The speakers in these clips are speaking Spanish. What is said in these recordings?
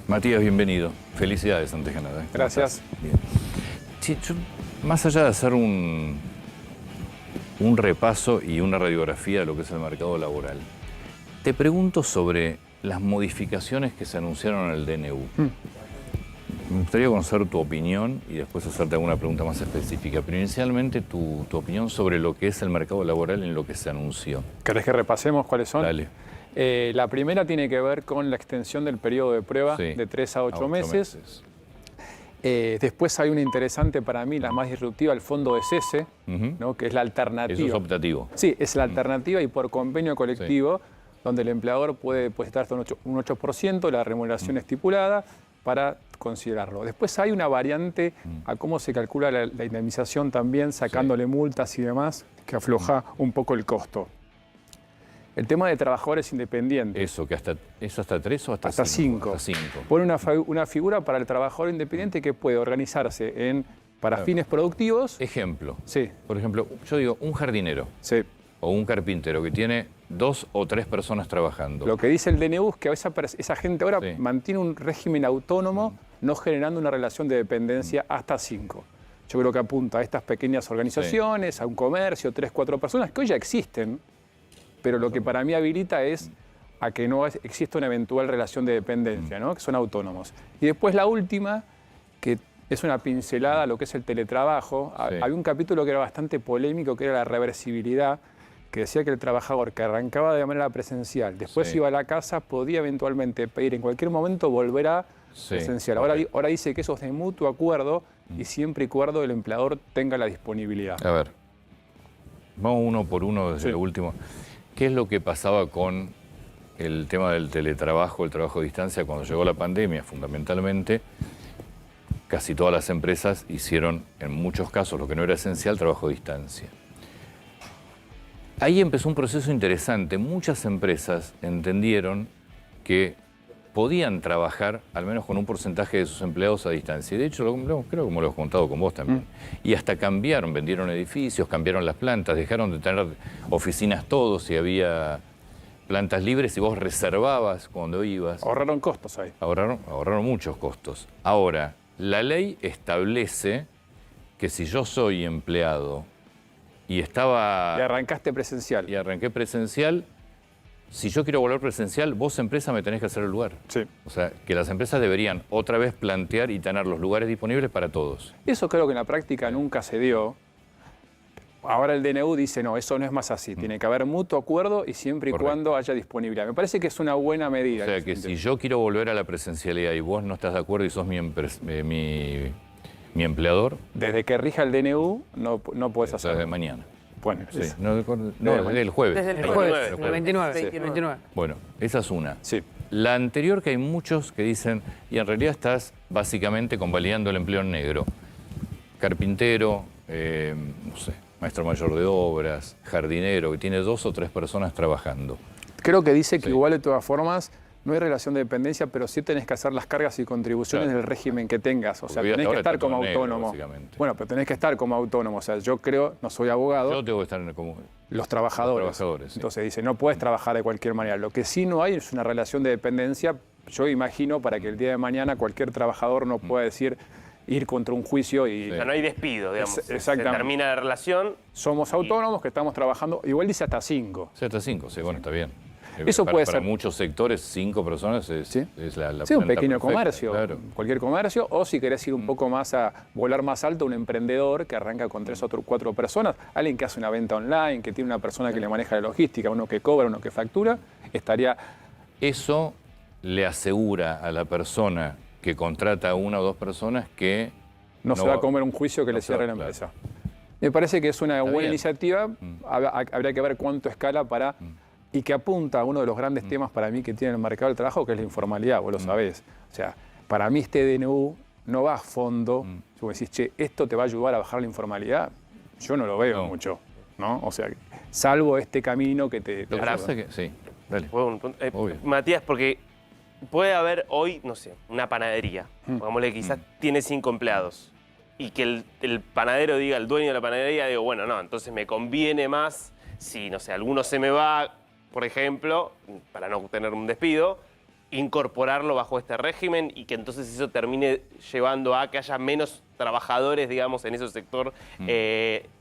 Matías, bienvenido. Felicidades antes que nada. Gracias. Bien. Sí, yo, más allá de hacer un repaso y una radiografía de lo que es el mercado laboral, te pregunto sobre las modificaciones que se anunciaron en el DNU. Me gustaría conocer tu opinión y después hacerte alguna pregunta más específica, pero inicialmente tu opinión sobre lo que es el mercado laboral en lo que se anunció. ¿Querés que repasemos cuáles son? Dale. La primera tiene que ver con la extensión del periodo de prueba de 3 a 8 meses. Después hay una interesante para mí, la más disruptiva, el fondo de cese, ¿no? Que es la alternativa. Eso es optativo. Sí, es la alternativa y por convenio colectivo, donde el empleador puede depositar hasta un 8% de la remuneración estipulada para considerarlo. Después hay una variante a cómo se calcula la indemnización también, sacándole multas y demás, que afloja un poco el costo. El tema de trabajadores independientes. Eso, que ¿es hasta 3 o hasta 5? Hasta 5. Hasta 5. Pone una figura para el trabajador independiente que puede organizarse para fines productivos. Ejemplo. Sí. Por ejemplo, yo digo, un jardinero o un carpintero que tiene 2 o 3 personas trabajando. Lo que dice el DNU es que esa gente ahora mantiene un régimen autónomo, no generando una relación de dependencia hasta 5. Yo creo que apunta a estas pequeñas organizaciones, a un comercio, 3, 4 personas que hoy ya existen, pero lo que para mí habilita es a que no exista una eventual relación de dependencia, ¿no? Que son autónomos. Y después la última, que es una pincelada a lo que es el teletrabajo. Había un capítulo que era bastante polémico, que era la reversibilidad, que decía que el trabajador que arrancaba de manera presencial, después iba a la casa, podía eventualmente pedir en cualquier momento volver a presencial. Ahora dice que eso es de mutuo acuerdo y siempre y cuando el empleador tenga la disponibilidad. A ver, vamos uno por uno desde lo último. ¿Qué es lo que pasaba con el tema del teletrabajo, el trabajo a distancia? Cuando llegó la pandemia, fundamentalmente, casi todas las empresas hicieron, en muchos casos, lo que no era esencial, trabajo a distancia. Ahí empezó un proceso interesante. Muchas empresas entendieron que podían trabajar, al menos con un porcentaje de sus empleados a distancia. Y de hecho, creo como lo he contado con vos también. Y hasta cambiaron, vendieron edificios, cambiaron las plantas, dejaron de tener oficinas todos y había plantas libres y vos reservabas cuando ibas. Ahorraron costos ahí. Ahorraron muchos costos. Ahora, la ley establece que si yo soy empleado y estaba... Y arrancaste presencial. Y arranqué presencial. Si yo quiero volver presencial, vos, empresa, me tenés que hacer el lugar. Sí. O sea, que las empresas deberían otra vez plantear y tener los lugares disponibles para todos. Eso creo que en la práctica nunca se dio. Ahora el DNU dice, no, eso no es más así. Tiene que haber mutuo acuerdo y siempre y cuando haya disponibilidad. Me parece que es una buena medida. O sea, que si yo quiero volver a la presencialidad y vos no estás de acuerdo y sos mi empleador... Desde que rija el DNU no podés hacerlo. Desde mañana. Bueno, desde el jueves. Desde el jueves, el 29. 29. Bueno, esa es una. Sí. La anterior, que hay muchos que dicen, y en realidad estás básicamente convalidando el empleo en negro. Carpintero, no sé, maestro mayor de obras, jardinero, que tiene 2 o 3 personas trabajando. Creo que dice que igual de todas formas no hay relación de dependencia, pero sí tenés que hacer las cargas y contribuciones del régimen que tengas. O sea, tenés que estar como autónomo. Bueno, pero tenés que estar como autónomo. O sea, yo creo, no soy abogado. Yo tengo que estar como... Los trabajadores. Entonces dice, no puedes trabajar de cualquier manera. Lo que sí no hay es una relación de dependencia. Yo imagino para que el día de mañana cualquier trabajador no pueda decir... ir contra un juicio y... O sea, no hay despido, digamos. Exactamente. Se termina la relación. Somos autónomos que estamos trabajando, igual dice hasta 5. Sí, hasta 5, sí, bueno, está bien. Eso puede para ser. muchos sectores, 5 personas es la Sí, un pequeño perfecta, comercio, claro. cualquier comercio, o si querés ir un poco más a volar más alto, un emprendedor que arranca con 3 o 4 personas, alguien que hace una venta online, que tiene una persona que le maneja la logística, uno que cobra, uno que factura, estaría... Eso le asegura a la persona que contrata a 1 o 2 personas que... No se va a comer un juicio que le cierre la empresa. Me parece que es una buena iniciativa, habría que ver cuánto escala para... y que apunta a uno de los grandes temas para mí que tiene el mercado del trabajo, que es la informalidad, vos lo sabés. O sea, para mí este DNU no va a fondo. Si vos decís, che, ¿esto te va a ayudar a bajar la informalidad? Yo no lo veo mucho, ¿no? O sea, salvo este camino que te ayuda. Sí, dale. Matías, porque puede haber hoy, no sé, una panadería, pongámosle, quizás tiene 5 empleados, y que el panadero diga, el dueño de la panadería, digo, bueno, no, entonces me conviene más, si, no sé, alguno se me va, por ejemplo, para no tener un despido, incorporarlo bajo este régimen y que entonces eso termine llevando a que haya menos trabajadores, digamos, en ese sector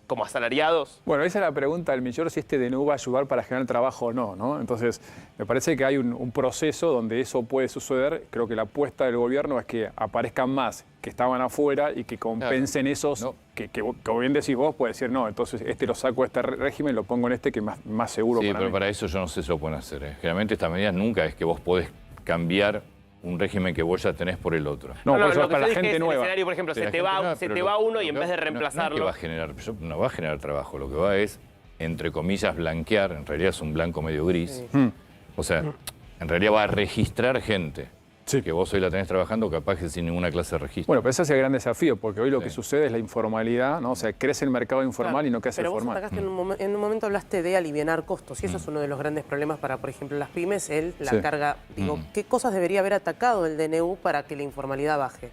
como asalariados? Bueno, esa es la pregunta del millón, si este DNU va a ayudar para generar trabajo o no, ¿no? Entonces, me parece que hay un proceso donde eso puede suceder. Creo que la apuesta del gobierno es que aparezcan más que estaban afuera y que compensen esos que como bien decís vos, puede decir, no, entonces lo saco de este régimen, lo pongo en este que es más seguro para mí. Sí, pero para eso yo no sé si lo pueden hacer. Generalmente estas medidas nunca es que vos podés cambiar un régimen que vos ya tenés por el otro. No, por eso es para la gente nueva. El escenario, por ejemplo, se te va uno y en vez de reemplazarlo... No va a generar trabajo, lo que va es, entre comillas, blanquear, en realidad es un blanco medio gris. O sea, en realidad va a registrar gente. Que vos hoy la tenés trabajando capaz que sin ninguna clase de registro. Bueno, pero ese es el gran desafío, porque hoy lo que sucede es la informalidad, ¿no? O sea, crece el mercado informal y no crece el formal. Pero vos atacaste en un momento hablaste de alivianar costos, y eso es uno de los grandes problemas para, por ejemplo, las pymes, la carga. Digo, ¿qué cosas debería haber atacado el DNU para que la informalidad baje?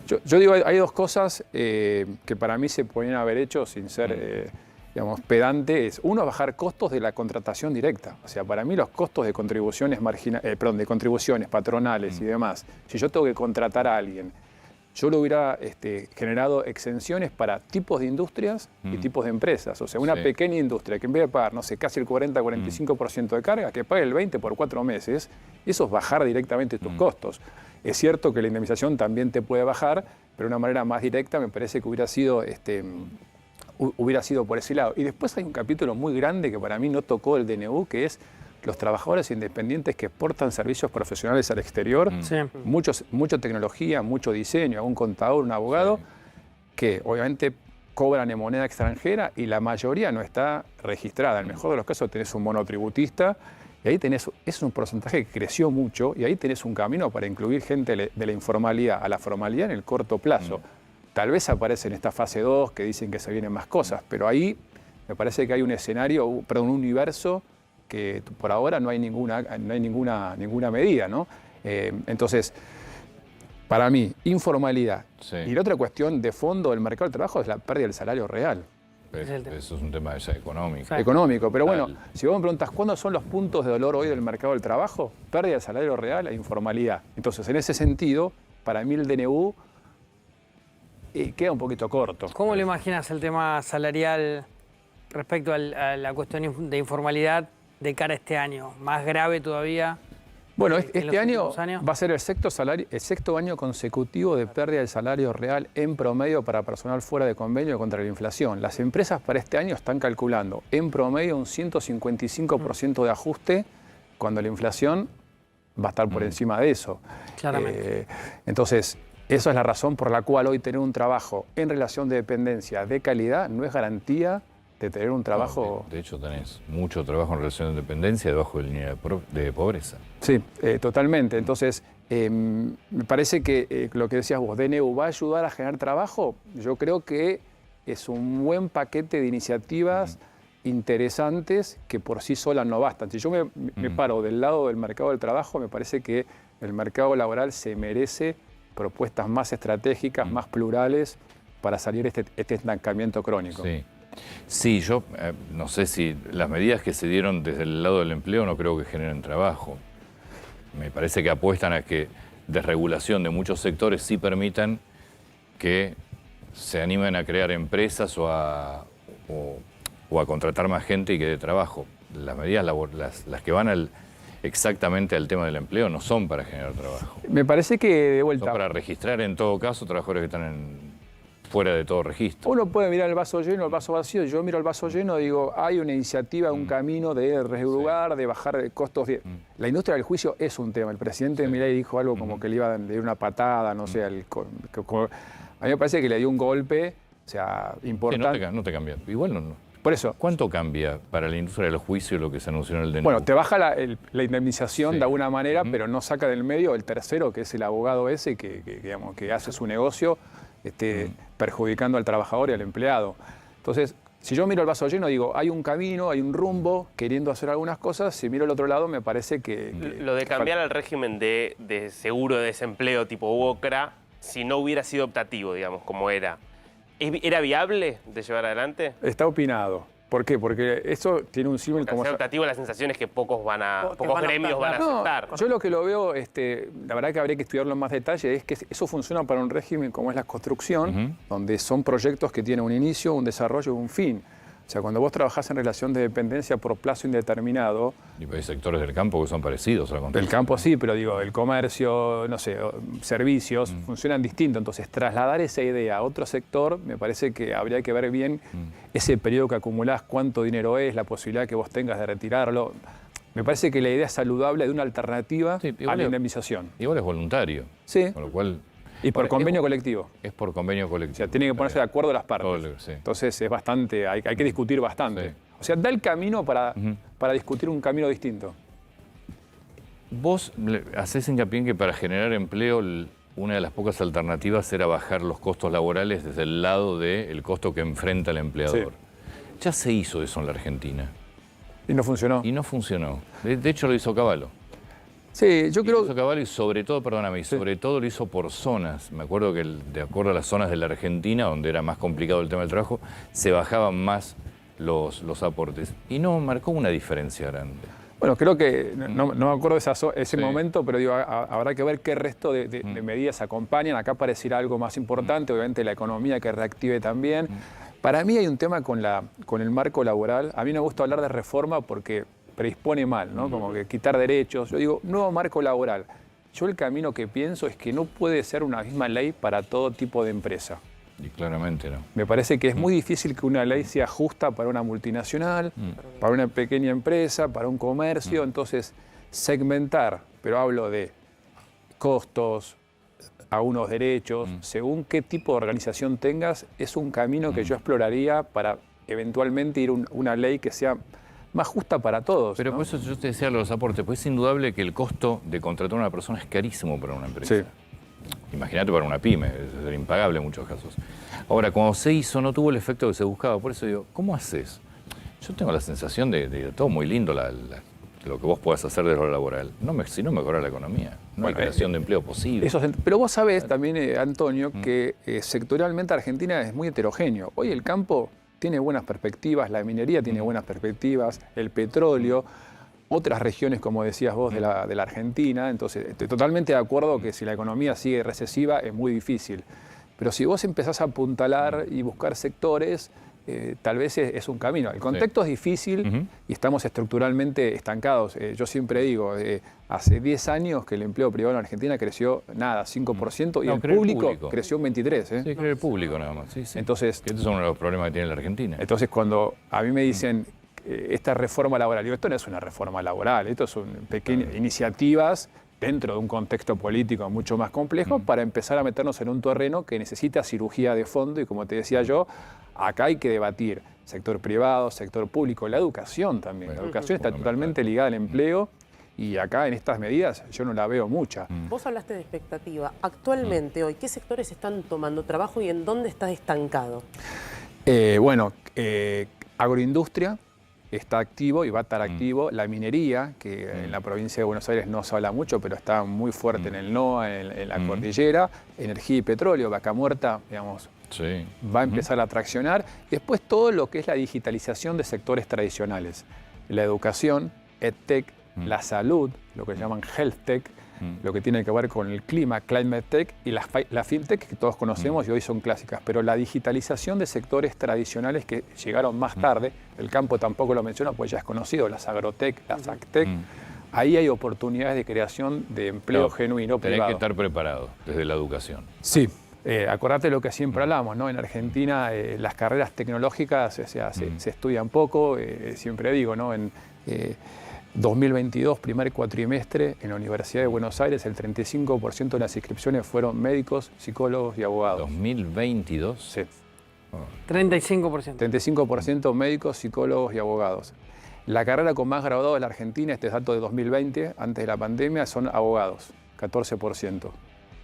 Yo digo, hay dos cosas que para mí se podrían haber hecho sin ser... digamos, pedante. Uno, bajar costos de la contratación directa. O sea, para mí los costos de contribuciones de contribuciones patronales y demás, si yo tengo que contratar a alguien, yo lo hubiera generado exenciones para tipos de industrias y tipos de empresas. O sea, una pequeña industria que en vez de pagar, no sé, casi el 40-45% de carga, que pague el 20% por 4 meses, eso es bajar directamente tus costos. Es cierto que la indemnización también te puede bajar, pero de una manera más directa me parece que hubiera sido por ese lado. Y después hay un capítulo muy grande que para mí no tocó el DNU, que es los trabajadores independientes que exportan servicios profesionales al exterior, mucha tecnología, mucho diseño, un contador, un abogado, que obviamente cobran en moneda extranjera y la mayoría no está registrada. En el mejor de los casos tenés un monotributista y ahí es un porcentaje que creció mucho y ahí tenés un camino para incluir gente de la informalidad a la formalidad en el corto plazo. Tal vez aparece en esta fase 2 que dicen que se vienen más cosas, pero ahí me parece que hay un escenario, un universo que por ahora no hay ninguna medida, ¿no? Entonces, para mí, informalidad. Y la otra cuestión de fondo del mercado del trabajo es la pérdida del salario real. Eso es un tema ya económico. Económico, pero bueno, si vos me preguntas cuándo son los puntos de dolor hoy del mercado del trabajo, pérdida del salario real e informalidad. Entonces, en ese sentido, para mí el DNU queda un poquito corto. ¿Cómo lo imaginas el tema salarial respecto a la cuestión de informalidad de cara a este año? ¿Más grave todavía? Bueno, este año va a ser el sexto año consecutivo de pérdida del salario real en promedio para personal fuera de convenio contra la inflación. Las empresas para este año están calculando en promedio un 155% de ajuste cuando la inflación va a estar por encima de eso. Claramente. Entonces, esa es la razón por la cual hoy tener un trabajo en relación de dependencia de calidad no es garantía de tener un trabajo... De hecho, tenés mucho trabajo en relación de dependencia debajo de la línea de pobreza. Sí, totalmente. Entonces, me parece que lo que decías vos, DNU, ¿va a ayudar a generar trabajo? Yo creo que es un buen paquete de iniciativas interesantes que por sí solas no bastan. Si yo me paro del lado del mercado del trabajo, me parece que el mercado laboral se merece propuestas más estratégicas, más plurales, para salir de este estancamiento crónico. Sí, yo no sé si las medidas que se dieron desde el lado del empleo no creo que generen trabajo. Me parece que apuestan a que desregulación de muchos sectores sí permitan que se animen a crear empresas o a contratar más gente y que dé trabajo. Las medidas las que van exactamente al tema del empleo no son para generar trabajo. Me parece que, de vuelta... Son para registrar en todo caso trabajadores que están fuera de todo registro. Uno puede mirar el vaso lleno o el vaso vacío. Yo miro el vaso lleno y digo, hay una iniciativa, un camino de regular, de bajar costos. La industria del juicio es un tema. El presidente Milei dijo algo como que le iba a dar una patada, no sé. A mí me parece que le dio un golpe, o sea, importante. No te cambia. Igual no. Por eso. ¿Cuánto cambia para la industria del juicio lo que se anunció en el DNU? Bueno, te baja la indemnización de alguna manera, pero no saca del medio el tercero, que es el abogado ese que hace su negocio perjudicando al trabajador y al empleado. Entonces, si yo miro el vaso lleno, digo, hay un camino, hay un rumbo, queriendo hacer algunas cosas. Si miro el otro lado, me parece que lo de cambiar al régimen de seguro de desempleo tipo UOCRA, si no hubiera sido optativo, digamos, como era... ¿Era viable de llevar adelante? Está opinado, ¿Por qué? Porque eso tiene un símil como... Al ser optativo, la sensación es que pocos gremios van a aceptar. Yo lo que lo veo, la verdad que habría que estudiarlo en más detalle, es que eso funciona para un régimen como es la construcción, donde son proyectos que tienen un inicio, un desarrollo y un fin. O sea, cuando vos trabajás en relación de dependencia por plazo indeterminado... Y hay sectores del campo que son parecidos a la construcción. Del campo sí, pero digo, el comercio, no sé, servicios, funcionan distinto. Entonces, trasladar esa idea a otro sector, me parece que habría que ver bien ese periodo que acumulás, cuánto dinero es, la posibilidad que vos tengas de retirarlo. Me parece que la idea es saludable de una alternativa a la indemnización. Igual es voluntario. Sí. Con lo cual... Y por convenio colectivo. Es por convenio colectivo. O sea, tienen que ponerse de acuerdo las partes. Sí. Entonces es bastante, hay que discutir bastante. Sí. O sea, da el camino para discutir un camino distinto. Vos hacés hincapié en que para generar empleo, una de las pocas alternativas era bajar los costos laborales desde el lado del costo que enfrenta el empleador. Sí. Ya se hizo eso en la Argentina. Y no funcionó. Y no funcionó. De hecho, lo hizo Cavallo. Sí, yo creo... Lo hizo Cavallo y sobre todo, perdóname, sobre todo lo hizo por zonas. Me acuerdo que de acuerdo a las zonas de la Argentina, donde era más complicado el tema del trabajo, se bajaban más los aportes. Y no marcó una diferencia grande. Bueno, creo que, no me acuerdo de ese momento, pero digo, habrá que ver qué resto de medidas acompañan. Acá pareciera algo más importante, obviamente la economía que reactive también. Para mí hay un tema con el marco laboral. A mí no me gusta hablar de reforma porque predispone mal, ¿no? Como que quitar derechos. Yo digo, nuevo marco laboral. Yo el camino que pienso es que no puede ser una misma ley para todo tipo de empresa. Y claramente no. Me parece que es muy difícil que una ley sea justa para una multinacional, para una pequeña empresa, para un comercio. Entonces, segmentar, pero hablo de costos, a unos derechos, según qué tipo de organización tengas, es un camino que yo exploraría para eventualmente ir a una ley que sea más justa para todos. Pero ¿no? por eso yo te decía los aportes, pues es indudable que el costo de contratar a una persona es carísimo para una empresa. Sí. Imagínate para una pyme, es impagable en muchos casos. Ahora, cuando se hizo no tuvo el efecto que se buscaba, por eso digo, ¿cómo haces? Yo tengo la sensación de todo muy lindo lo que vos puedas hacer de lo laboral. Si no mejora la economía, no hay creación de empleo posible. Pero vos sabés también, Antonio, que sectorialmente Argentina es muy heterogéneo. Hoy el campo tiene buenas perspectivas, la minería tiene buenas perspectivas, el petróleo, otras regiones, como decías vos, de la Argentina. Entonces, estoy totalmente de acuerdo que si la economía sigue recesiva es muy difícil. Pero si vos empezás a apuntalar y buscar sectores, tal vez es un camino. El contexto es difícil y estamos estructuralmente estancados. Yo siempre digo, hace 10 años que el empleo privado en Argentina creció, 5%, y el público creció un 23%. Sí, creo el público nada más. Sí. Entonces, que estos son uno de los problemas que tiene la Argentina. Entonces, cuando a mí me dicen esta reforma laboral, digo, esto no es una reforma laboral, esto son pequeñas iniciativas dentro de un contexto político mucho más complejo para empezar a meternos en un terreno que necesita cirugía de fondo y, como te decía yo, acá hay que debatir sector privado, sector público, la educación también. Bueno, la educación está totalmente ligada al empleo y acá en estas medidas yo no la veo mucha. Vos hablaste de expectativa. Actualmente hoy, ¿qué sectores están tomando trabajo y en dónde está estancado? Agroindustria está activo y va a estar activo. La minería, que en la provincia de Buenos Aires no se habla mucho, pero está muy fuerte en el NOA, en la cordillera. Energía y petróleo, Vaca Muerta, digamos, va a empezar a traccionar. Después todo lo que es la digitalización de sectores tradicionales. La educación, EdTech, la salud, lo que llaman Health Tech, lo que tiene que ver con el clima, Climate Tech, y la FinTech, que todos conocemos y hoy son clásicas. Pero la digitalización de sectores tradicionales que llegaron más tarde, el campo tampoco lo menciona, pues ya es conocido, las Agrotech, las AgTech, ahí hay oportunidades de creación de empleo genuino privado. Tenés que estar preparado desde la educación. Sí. Acordate lo que siempre hablamos, ¿no? En Argentina las carreras tecnológicas se estudian poco, siempre digo, ¿no? En 2022, primer cuatrimestre, en la Universidad de Buenos Aires, el 35% de las inscripciones fueron médicos, psicólogos y abogados. ¿2022? Sí. 35%. 35% médicos, psicólogos y abogados. La carrera con más graduados de la Argentina, este es dato de 2020, antes de la pandemia, son abogados, 14%.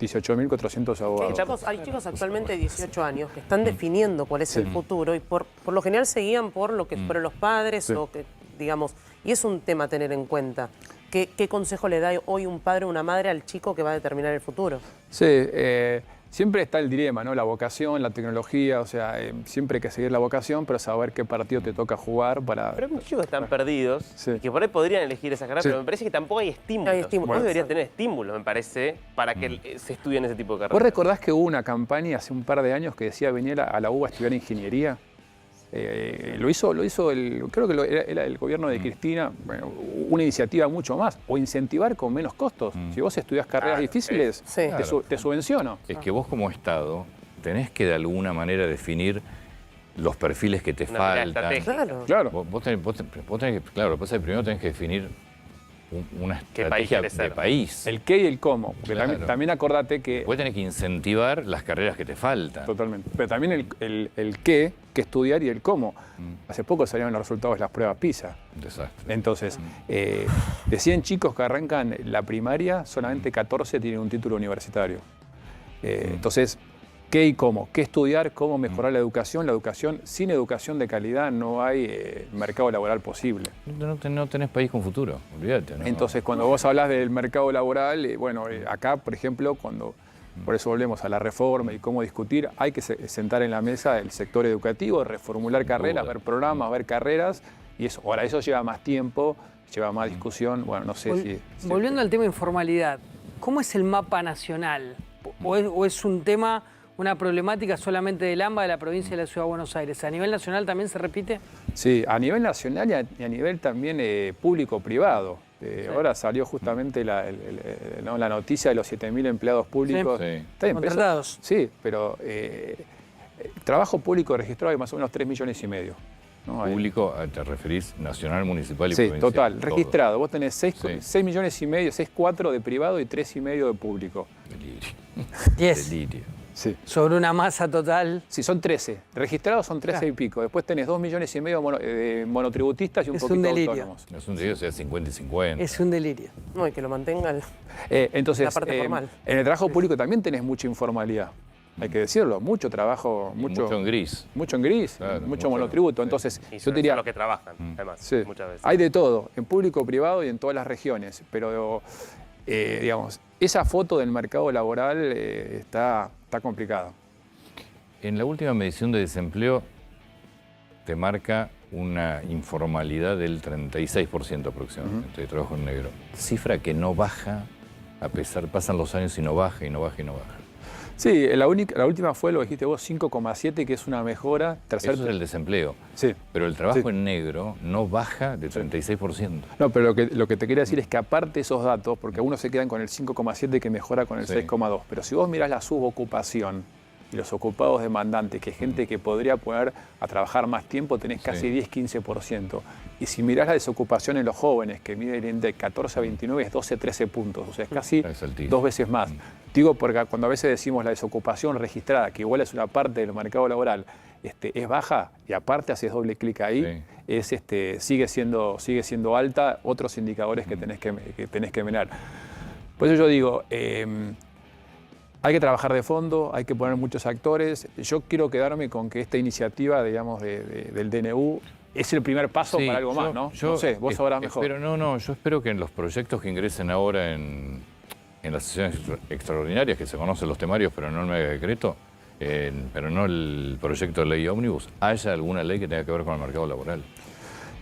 18.400 abogados. Hay chicos actualmente de 18 años que están definiendo cuál es el futuro y por lo general se guían por lo que fueron los padres o que, digamos, y es un tema a tener en cuenta. ¿Qué consejo le da hoy un padre o una madre al chico que va a determinar el futuro? Sí, siempre está el dilema, ¿no? La vocación, la tecnología, o sea, siempre hay que seguir la vocación, pero saber qué partido te toca jugar para... Pero hay muchos chicos que están perdidos, Sí. que por ahí podrían elegir esa carrera, Sí. pero me parece que tampoco hay estímulos. Hay estímulos. Vos deberías Bueno, tener estímulos, me parece, para que se estudien ese tipo de carreras. ¿Vos recordás que hubo una campaña hace un par de años que decía venir a la UBA a estudiar ingeniería? Lo hizo creo que era el gobierno de Cristina, bueno, una iniciativa mucho más, o incentivar con menos costos. Si vos estudiás carreras difíciles, sí. te subvenciono. Es que vos como Estado tenés que de alguna manera definir los perfiles que te Una mirada faltan. estratégica. Claro. Vos tenés que, claro, lo que pasa es que primero tenés que definir una ¿Qué país estrategia querés de ser? país. El qué y el cómo. Porque Claro. también acordate que... Después tenés que incentivar las carreras que te faltan. Totalmente. Pero también el qué estudiar y el cómo. Hace poco salieron los resultados de las pruebas PISA. Un desastre. Entonces, de 100 chicos que arrancan la primaria, solamente 14 tienen un título universitario. Entonces, ¿qué y cómo? ¿Qué estudiar? ¿Cómo mejorar la educación? La educación, sin educación de calidad no hay mercado laboral posible. No tenés país con futuro, olvídate. ¿no? Entonces, cuando vos hablas del mercado laboral, acá, por ejemplo, por eso volvemos a la reforma y cómo discutir, hay que sentar en la mesa el sector educativo, reformular carreras, duda. ver programas, ver carreras, y eso, ahora eso lleva más tiempo, lleva más discusión, bueno, no sé si... Volviendo al tema informalidad, ¿cómo es el mapa nacional? ¿O es un tema, una problemática solamente del AMBA, de la provincia de la Ciudad de Buenos Aires? ¿A nivel nacional también se repite? Sí, a nivel nacional y a nivel también público-privado. Ahora salió justamente la noticia de los 7.000 empleados públicos. Sí. Está bien, Contratados. Sí, pero trabajo público registrado hay más o menos 3,5 millones. ¿No? Público, te referís nacional, municipal y Sí, provincial. total, todo. registrado. Vos tenés Sí. 6,5 millones, 6,4 de privado y 3,5 de público. Delirio. 10. Delirio. Sí. Sobre una masa total. Sí, son 13. Registrados son 13 y pico. Después tenés 2,5 millones de monotributistas y un Es un poquito delirio. autónomos. No es un delirio, o sea 50 y 50. Es un delirio. No, y que lo mantenga Entonces, la parte formal. en el trabajo público también tenés mucha informalidad. Hay que decirlo, mucho trabajo, Y mucho en gris. mucho en gris, Claro, mucho mucho, monotributo. sí. Entonces, Y yo son diría, los que trabajan, además, sí, muchas veces. hay de todo, en público, privado y en todas las regiones. Pero, digamos, esa foto del mercado laboral está complicada. En la última medición de desempleo te marca una informalidad del 36% aproximadamente de trabajo en negro. Cifra que no baja, a pesar, pasan los años y no baja, y no baja, y no baja. Sí, la última fue, lo dijiste vos, 5,7, que es una mejora. Eso es el desempleo. Sí. Pero el trabajo Sí. en negro no baja de 36%. No, pero lo que te quería decir es que aparte de esos datos, porque algunos se quedan con el 5,7 que mejora con el Sí. 6,2, pero si vos mirás la subocupación y los ocupados demandantes, que es gente que podría poner a trabajar más tiempo, tenés casi Sí. 10-15%. Y si mirás la desocupación en los jóvenes, que mide el índice 14 a 29, es 12-13 puntos, o sea, es casi Es altísimo. 2 veces más. Digo, porque cuando a veces decimos la desocupación registrada, que igual es una parte del mercado laboral, es baja y aparte haces doble clic ahí, sigue siendo alta, otros indicadores que tenés que mirar. Por eso yo digo, hay que trabajar de fondo, hay que poner muchos actores. Yo quiero quedarme con que esta iniciativa, digamos, del DNU es el primer paso Sí, para algo más, ¿no? No sé, vos sabrás mejor. Yo espero que en los proyectos que ingresen ahora en las sesiones extraordinarias, que se conocen los temarios, pero no el mega decreto, pero no el proyecto de ley ómnibus, haya alguna ley que tenga que ver con el mercado laboral.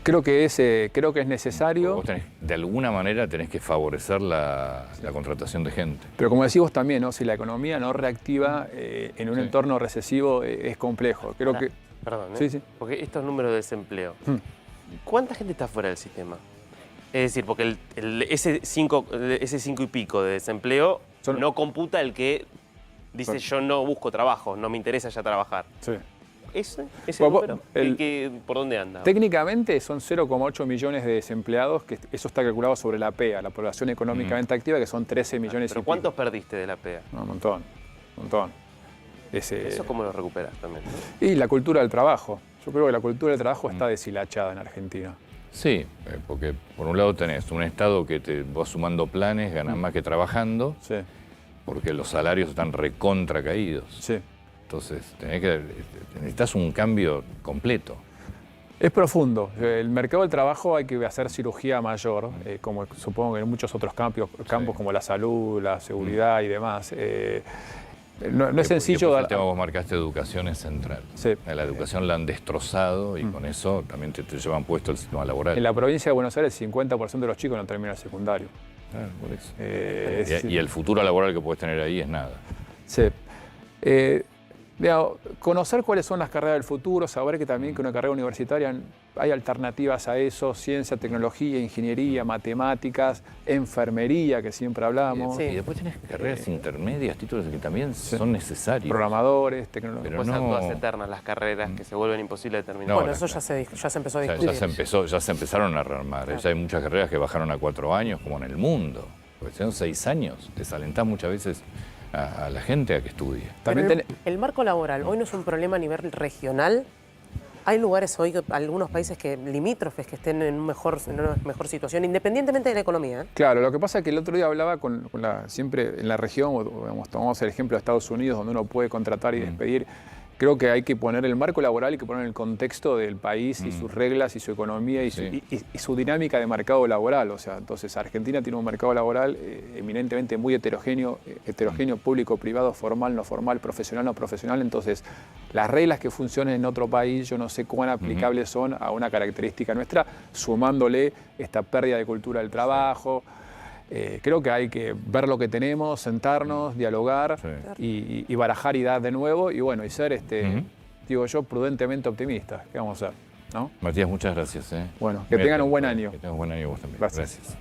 Creo que es necesario. Vos de alguna manera tenés que favorecer la contratación de gente. Pero como decís vos también, ¿no? Si la economía no reactiva en un entorno recesivo, es complejo. Creo Ahora, que... Perdón, Sí. porque estos números de desempleo, ¿cuánta gente está fuera del sistema? Es decir, porque ese 5 y pico de desempleo no computa el que dice yo no busco trabajo, no me interesa ya trabajar. Sí. ¿Ese Bueno, número? ¿Por dónde anda? Técnicamente son 0,8 millones de desempleados, que eso está calculado sobre la PEA, la población económicamente activa, que son 13 millones ¿Pero y cuántos pico. perdiste de la PEA? No, un montón. ¿Eso cómo lo recuperas también? Y la cultura del trabajo. Yo creo que la cultura del trabajo está deshilachada en Argentina. Sí, porque por un lado tenés un Estado que te va sumando planes, ganás más que trabajando, Sí, porque los salarios están recontra caídos. sí. Entonces, necesitas un cambio completo. Es profundo. El mercado del trabajo hay que hacer cirugía mayor, como supongo que en muchos otros campos como la salud, la seguridad y demás. No es sencillo. El tema que vos marcaste, educación es central. Sí. La educación la han destrozado y con eso también te llevan puesto el sistema laboral. En la provincia de Buenos Aires, el 50% de los chicos no terminan el secundario. Claro, por eso. Y el futuro laboral que podés tener ahí es nada. Sí. Conocer cuáles son las carreras del futuro, saber que también que una carrera universitaria hay alternativas a eso, ciencia, tecnología, ingeniería, matemáticas, enfermería, que siempre hablamos. Y después tenés carreras intermedias, títulos que también son necesarios. Programadores, tecnología. Después son todas eternas las carreras que se vuelven imposibles de terminar. Bueno, eso ya se empezó a discutir. Ya se empezaron a rearmar. Claro. Ya hay muchas carreras que bajaron a 4 años, como en el mundo. Porque son 6 años. Desalentás muchas veces a la gente a que estudie. También el marco laboral hoy no es un problema a nivel regional. Hay lugares hoy, algunos países limítrofes que estén en una mejor situación, independientemente de la economía. Claro, lo que pasa es que el otro día hablaba siempre en la región, tomamos el ejemplo de Estados Unidos, donde uno puede contratar y despedir. Creo que hay que poner el marco laboral, hay que poner el contexto del país y sus reglas y su economía y su dinámica de mercado laboral. O sea, entonces Argentina tiene un mercado laboral eminentemente muy heterogéneo, público, privado, formal, no formal, profesional, no profesional. Entonces, las reglas que funcionan en otro país, yo no sé cuán aplicables son a una característica nuestra, sumándole esta pérdida de cultura del trabajo. Creo que hay que ver lo que tenemos, sentarnos, dialogar y barajar ideas de nuevo y bueno, y ser, digo yo, prudentemente optimistas. ¿Qué vamos a hacer? ¿No? Matías, muchas gracias. Bueno, que tengan un buen año. Que tengan un buen año vos también. Gracias.